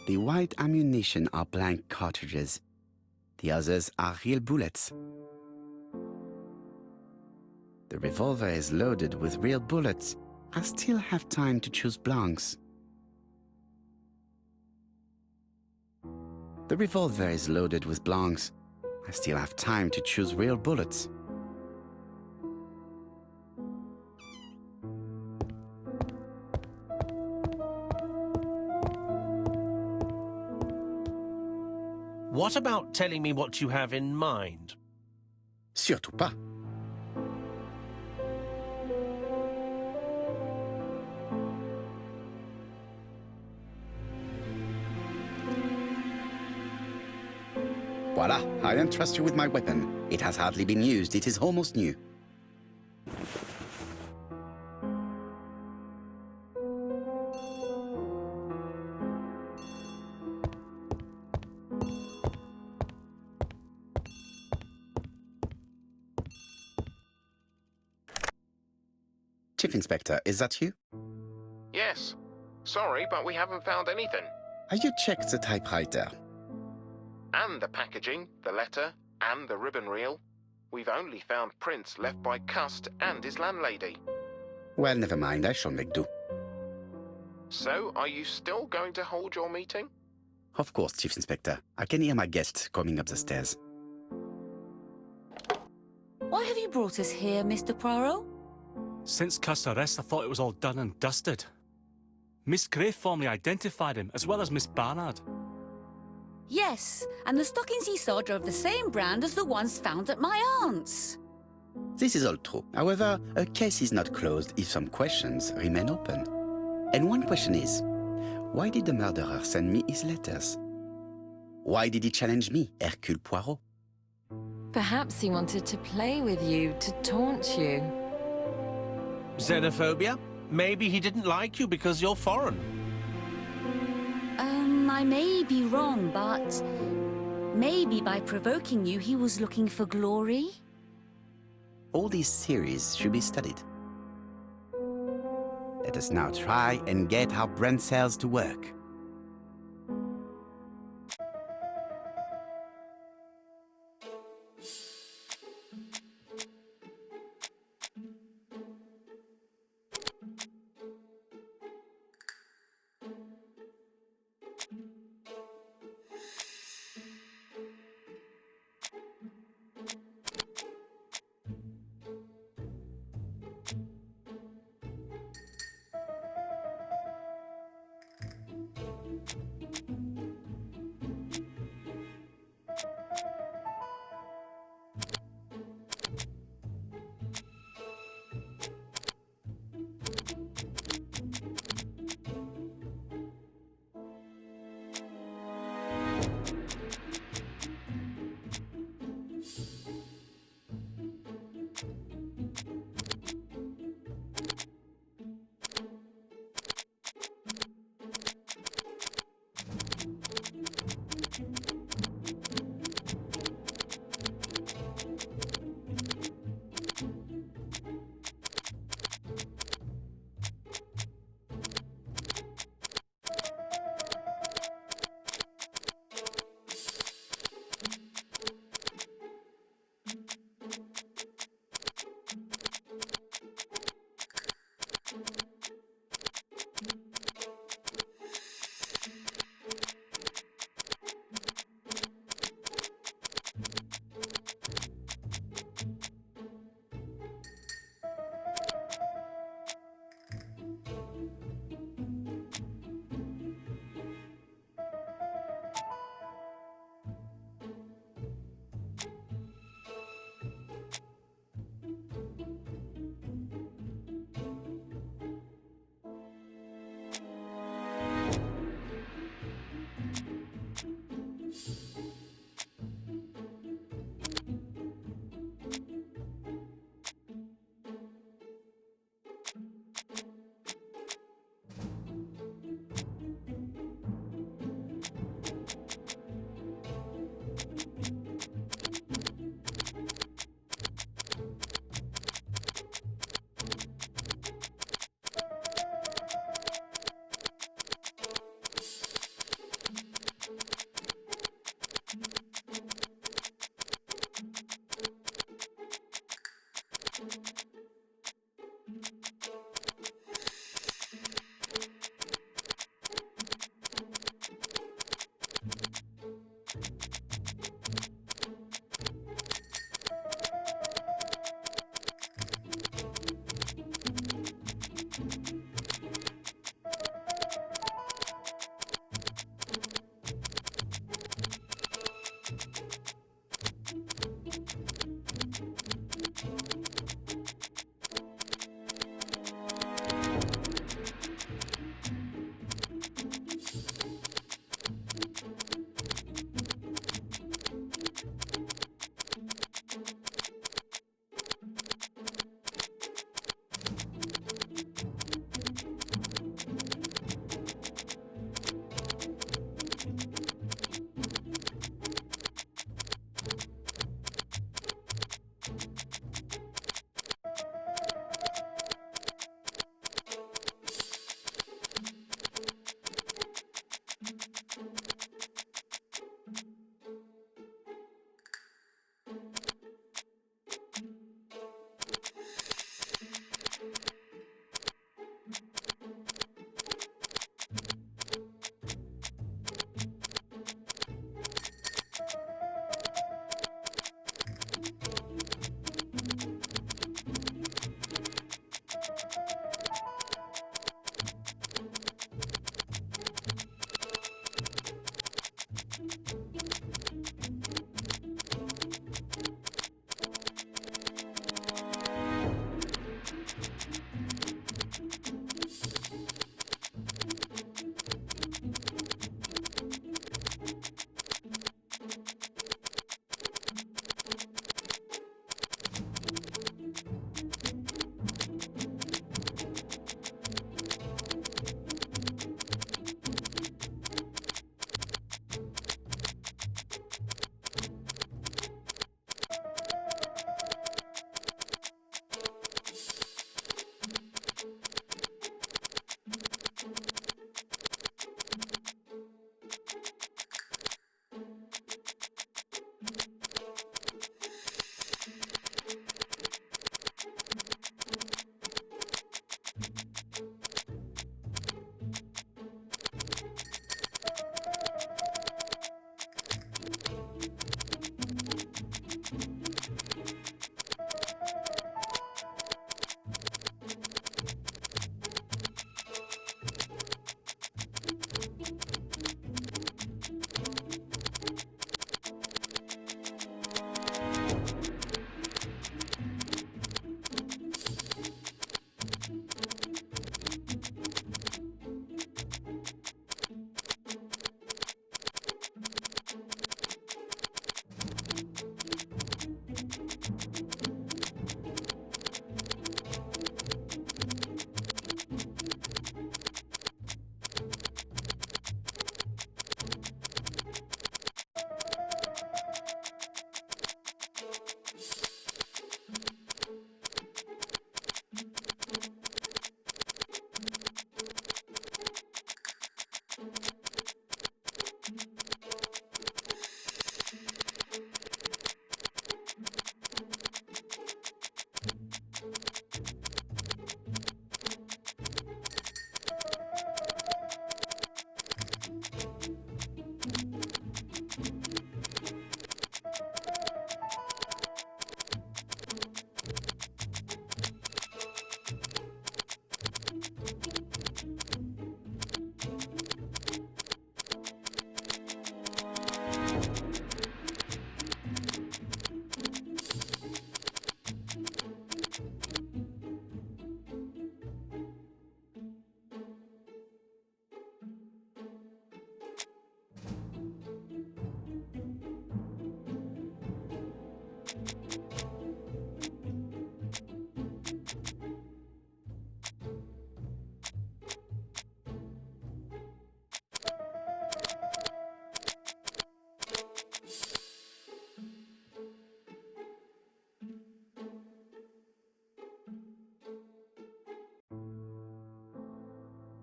The white ammunition are blank cartridges. The others are real bullets. The revolver is loaded with real bullets. I still have time to choose blanks. The revolver is loaded with blanks. I still have time to choose real bullets. What about telling me what you have in mind? Surtout pas. Voila, I entrust you with my weapon. It has hardly been used. It is almost new. Chief Inspector, is that you? Yes. Sorry, but we haven't found anything. Have you checked the typewriter? And the packaging, the letter, and the ribbon reel. We've only found prints left by Cust and his landlady. Well, never mind, I shall make do. So, are you still going to hold your meeting? Of course, Chief Inspector. I can hear my guest coming up the stairs. Why have you brought us here, Mr. Poirot? Since Cust's arrest, I thought it was all done and dusted. Miss Gray formally identified him, as well as Miss Barnard. Yes, and the stockings he saw drove the same brand as the ones found at my aunt's. This is all true. However, a case is not closed if some questions remain open. And one question is, why did the murderer send me his letters? Why did he challenge me, Hercule Poirot? Perhaps he wanted to play with you, to taunt you. Xenophobia? Maybe he didn't like you because you're foreign. I may be wrong, but maybe by provoking you, he was looking for glory? All these theories should be studied. Let us now try and get our brain cells to work.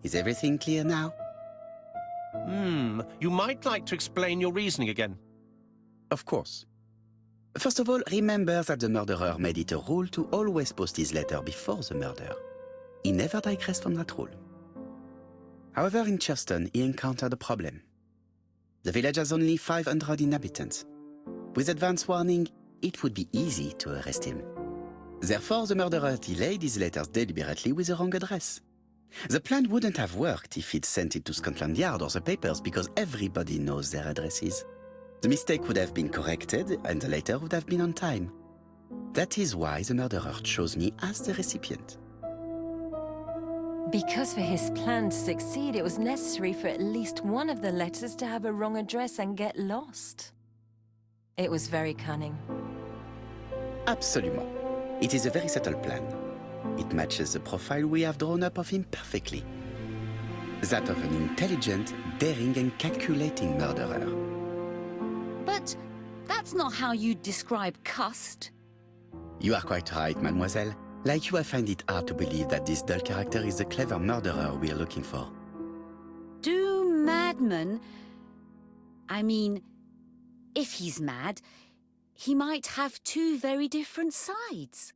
Is everything clear now? You might like to explain your reasoning again. Of course. First of all, remember that the murderer made it a rule to always post his letter before the murder. He never digressed from that rule. However, in Churston, he encountered a problem. The village has only 500 inhabitants. With advance warning, it would be easy to arrest him. Therefore, the murderer delayed his letters deliberately with the wrong address. The plan wouldn't have worked if he'd sent it to Scotland Yard or the papers because everybody knows their addresses. The mistake would have been corrected and the letter would have been on time. That is why the murderer chose me as the recipient. Because for his plan to succeed, it was necessary for at least one of the letters to have a wrong address and get lost. It was very cunning. Absolument. It is a very subtle plan. It matches the profile we have drawn up of him perfectly. That of an intelligent, daring and calculating murderer. But that's not how you describe Cust. You are quite right, mademoiselle. Like you, I find it hard to believe that this dull character is the clever murderer we are looking for. Do madmen... I mean, if he's mad, he might have two very different sides.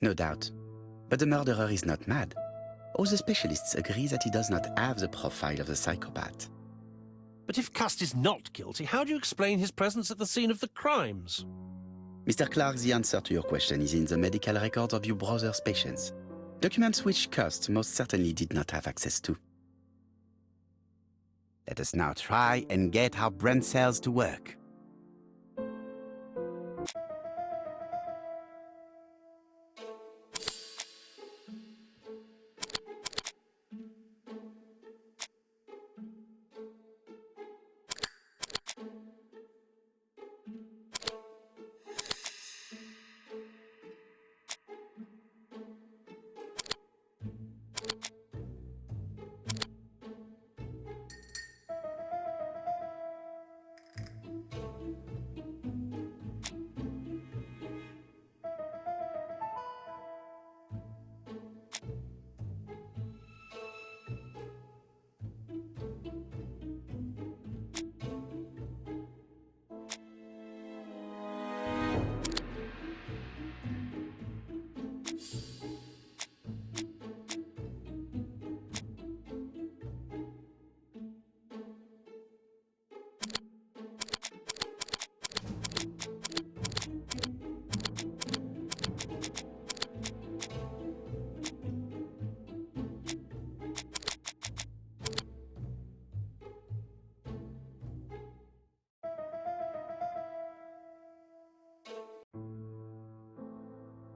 No doubt. But the murderer is not mad. All the specialists agree that he does not have the profile of the psychopath. But if Cust is not guilty, how do you explain his presence at the scene of the crimes? Mr. Clark, the answer to your question is in the medical records of your brother's patients. Documents which Cust most certainly did not have access to. Let us now try and get our brain cells to work.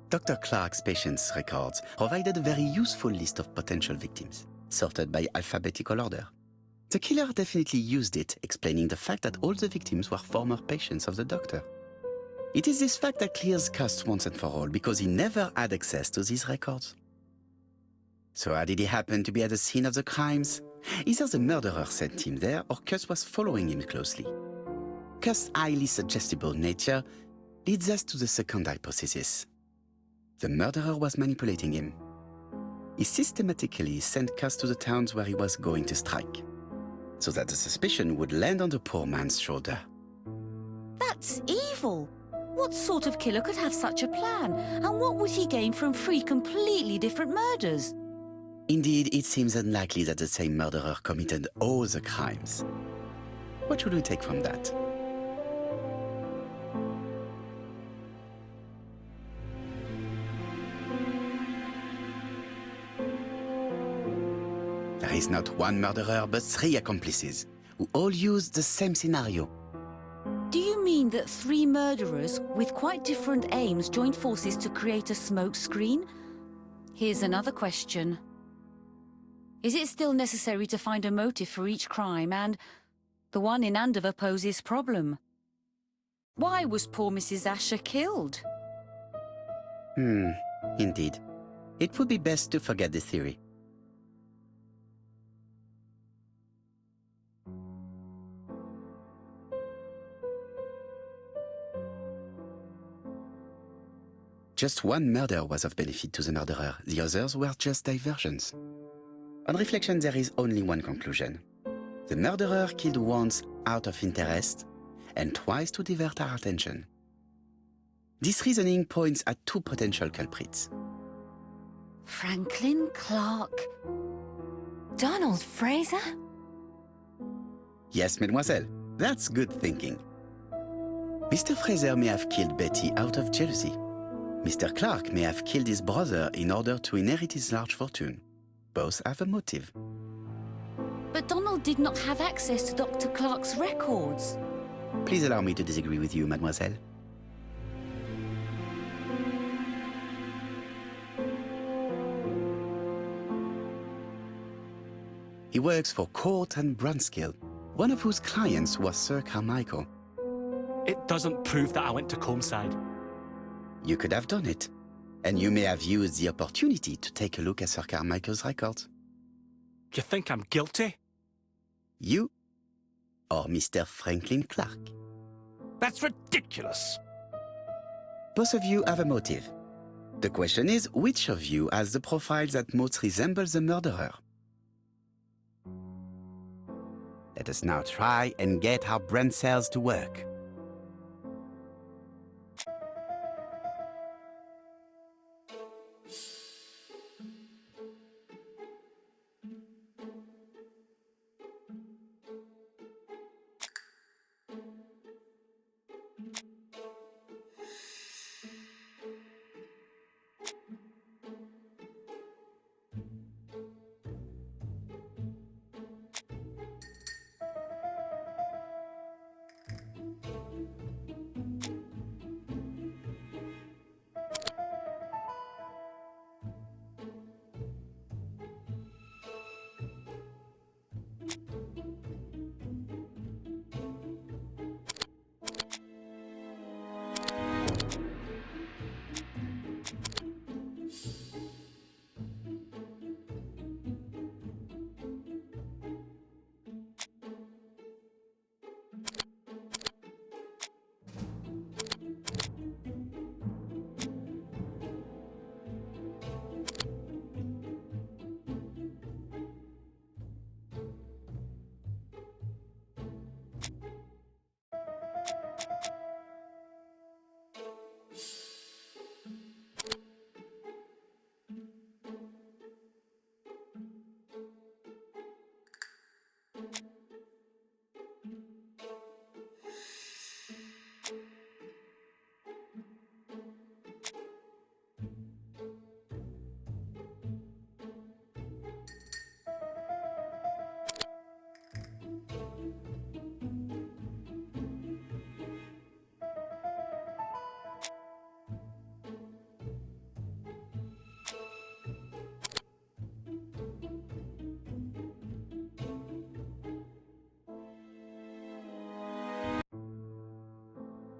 Dr. Clark's patients' records provided a very useful list of potential victims, sorted by alphabetical order. The killer definitely used it, explaining the fact that all the victims were former patients of the doctor. It is this fact that clears Cust once and for all, because he never had access to these records. So how did he happen to be at the scene of the crimes? Either the murderer sent him there, or Cust was following him closely. Cust's highly suggestible nature leads us to the second hypothesis. The murderer was manipulating him. He systematically sent Cust to the towns where he was going to strike, so that the suspicion would land on the poor man's shoulder. That's evil. What sort of killer could have such a plan? And what would he gain from three completely different murders? Indeed, it seems unlikely that the same murderer committed all the crimes. What should we take from that? There is not one murderer, but three accomplices, who all used the same scenario. Do you mean that three murderers with quite different aims joined forces to create a smoke screen? Here's another question. Is it still necessary to find a motive for each crime, and the one in Andover poses problem? Why was poor Mrs. Asher killed? Indeed. It would be best to forget the theory. Just one murder was of benefit to the murderer. The others were just diversions. On reflection, there is only one conclusion. The murderer killed once out of interest and twice to divert our attention. This reasoning points at two potential culprits. Franklin, Clark. Donald Fraser? Yes, mademoiselle, that's good thinking. Mr. Fraser may have killed Betty out of jealousy. Mr. Clark may have killed his brother in order to inherit his large fortune. Both have a motive. But Donald did not have access to Dr. Clark's records. Please allow me to disagree with you, mademoiselle. He works for Court and Brunskill, one of whose clients was Sir Carmichael. It doesn't prove that I went to Comeside. You could have done it, and you may have used the opportunity to take a look at Sir Carmichael's records. You think I'm guilty? You or Mr. Franklin Clark? That's ridiculous. Both of you have a motive. The question is, which of you has the profile that most resembles the murderer? Let us now try and get our brain cells to work.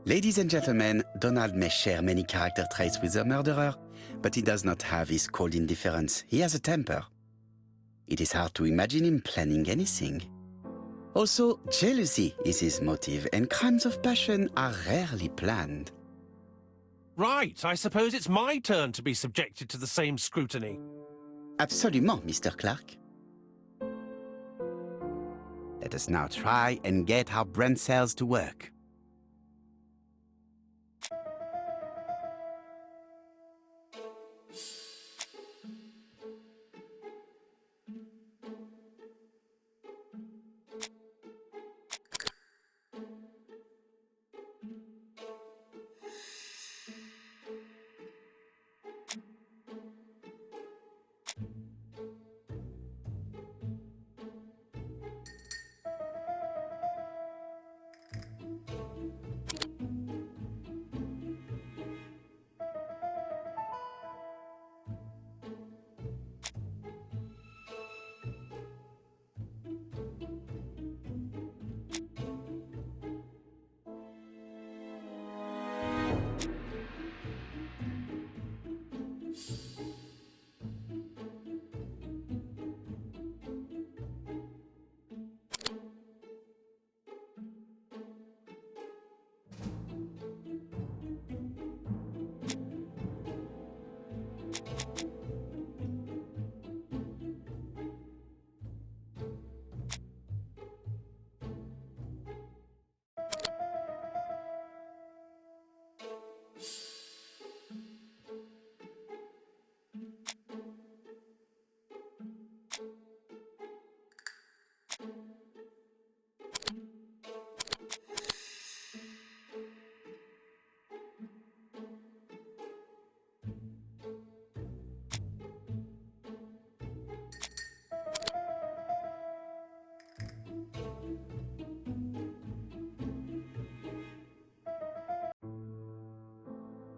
Ladies and gentlemen, Donald may share many character traits with the murderer, but he does not have his cold indifference. He has a temper. It is hard to imagine him planning anything. Also, jealousy is his motive, and crimes of passion are rarely planned. Right, I suppose it's my turn to be subjected to the same scrutiny. Absolument, Mr. Clark. Let us now try and get our brain cells to work.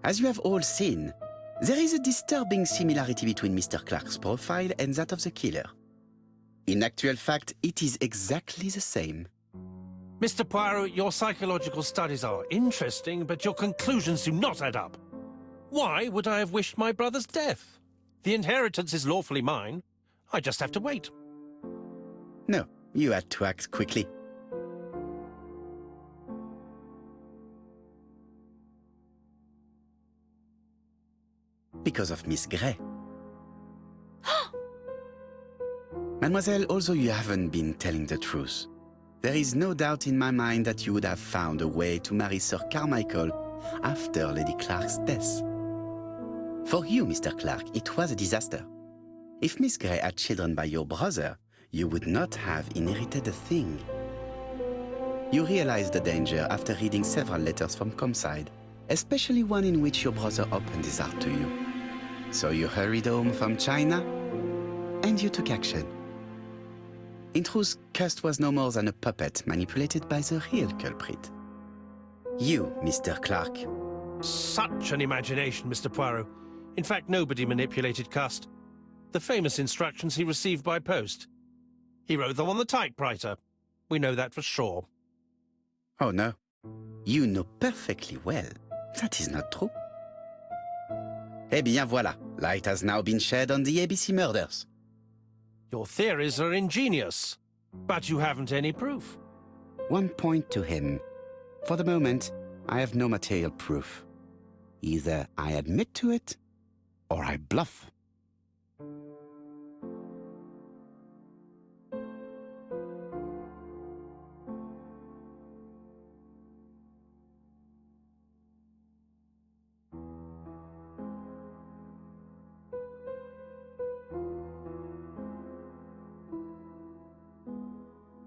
As you have all seen, there is a disturbing similarity between Mr. Clark's profile and that of the killer. In actual fact, it is exactly the same. Mr. Poirot, your psychological studies are interesting, but your conclusions do not add up. Why would I have wished my brother's death? The inheritance is lawfully mine. I just have to wait. No, you had to act quickly. Because of Miss Grey. Mademoiselle, although you haven't been telling the truth, there is no doubt in my mind that you would have found a way to marry Sir Carmichael after Lady Clark's death. For you, Mr. Clark, it was a disaster. If Miss Grey had children by your brother, you would not have inherited a thing. You realized the danger after reading several letters from Comside, especially one in which your brother opened his heart to you. So you hurried home from China, and you took action. In truth, Cust was no more than a puppet manipulated by the real culprit. You, Mr. Clark. Such an imagination, Mr. Poirot. In fact, nobody manipulated Cust. The famous instructions he received by post. He wrote them on the typewriter. We know that for sure. Oh no. You know perfectly well. That is not true. Eh bien voilà, light has now been shed on the ABC murders. Your theories are ingenious, but you haven't any proof. One point to him. For the moment, I have no material proof. Either I admit to it, or I bluff.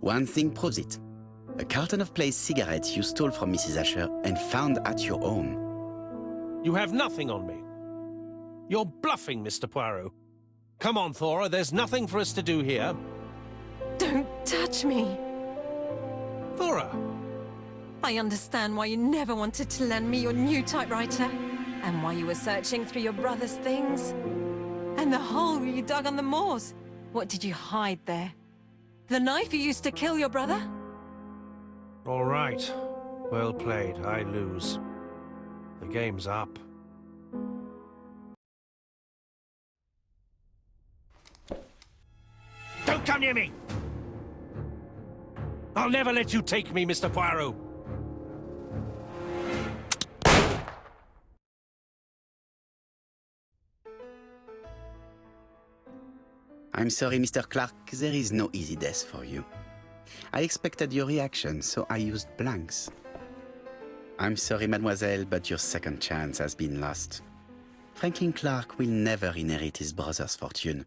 One thing proves it. A carton of placed cigarettes you stole from Mrs. Asher and found at your home. You have nothing on me. You're bluffing, Mr. Poirot. Come on, Thora, there's nothing for us to do here. Don't touch me. Thora! I understand why you never wanted to lend me your new typewriter, and why you were searching through your brother's things. And the hole you dug on the moors. What did you hide there? The knife you used to kill your brother? All right. Well played. I lose. The game's up. Don't come near me! I'll never let you take me, Mr. Poirot. I'm sorry, Mr. Clark, there is no easy death for you. I expected your reaction, so I used blanks. I'm sorry, mademoiselle, but your second chance has been lost. Franklin Clark will never inherit his brother's fortune.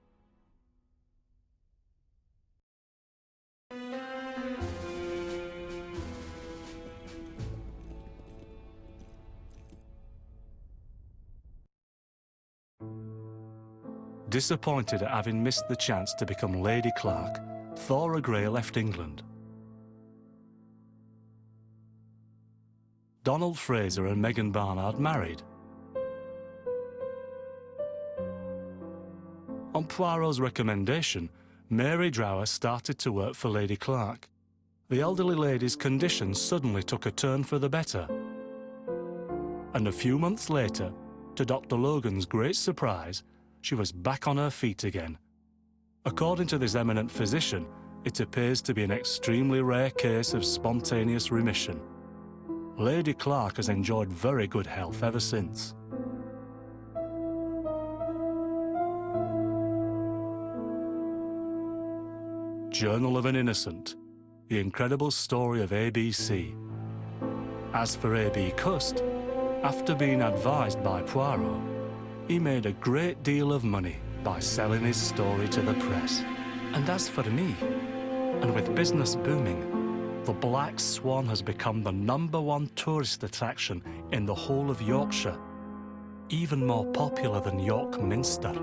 Disappointed at having missed the chance to become Lady Clark, Thora Grey left England. Donald Fraser and Megan Barnard married. On Poirot's recommendation, Mary Drower started to work for Lady Clark. The elderly lady's condition suddenly took a turn for the better. And a few months later, to Dr. Logan's great surprise, she was back on her feet again. According to this eminent physician, it appears to be an extremely rare case of spontaneous remission. Lady Clark has enjoyed very good health ever since. Journal of an Innocent, the incredible story of ABC. As for A.B. Cust, after being advised by Poirot, he made a great deal of money by selling his story to the press. And as for me, and with business booming, the Black Swan has become the #1 tourist attraction in the whole of Yorkshire, even more popular than York Minster.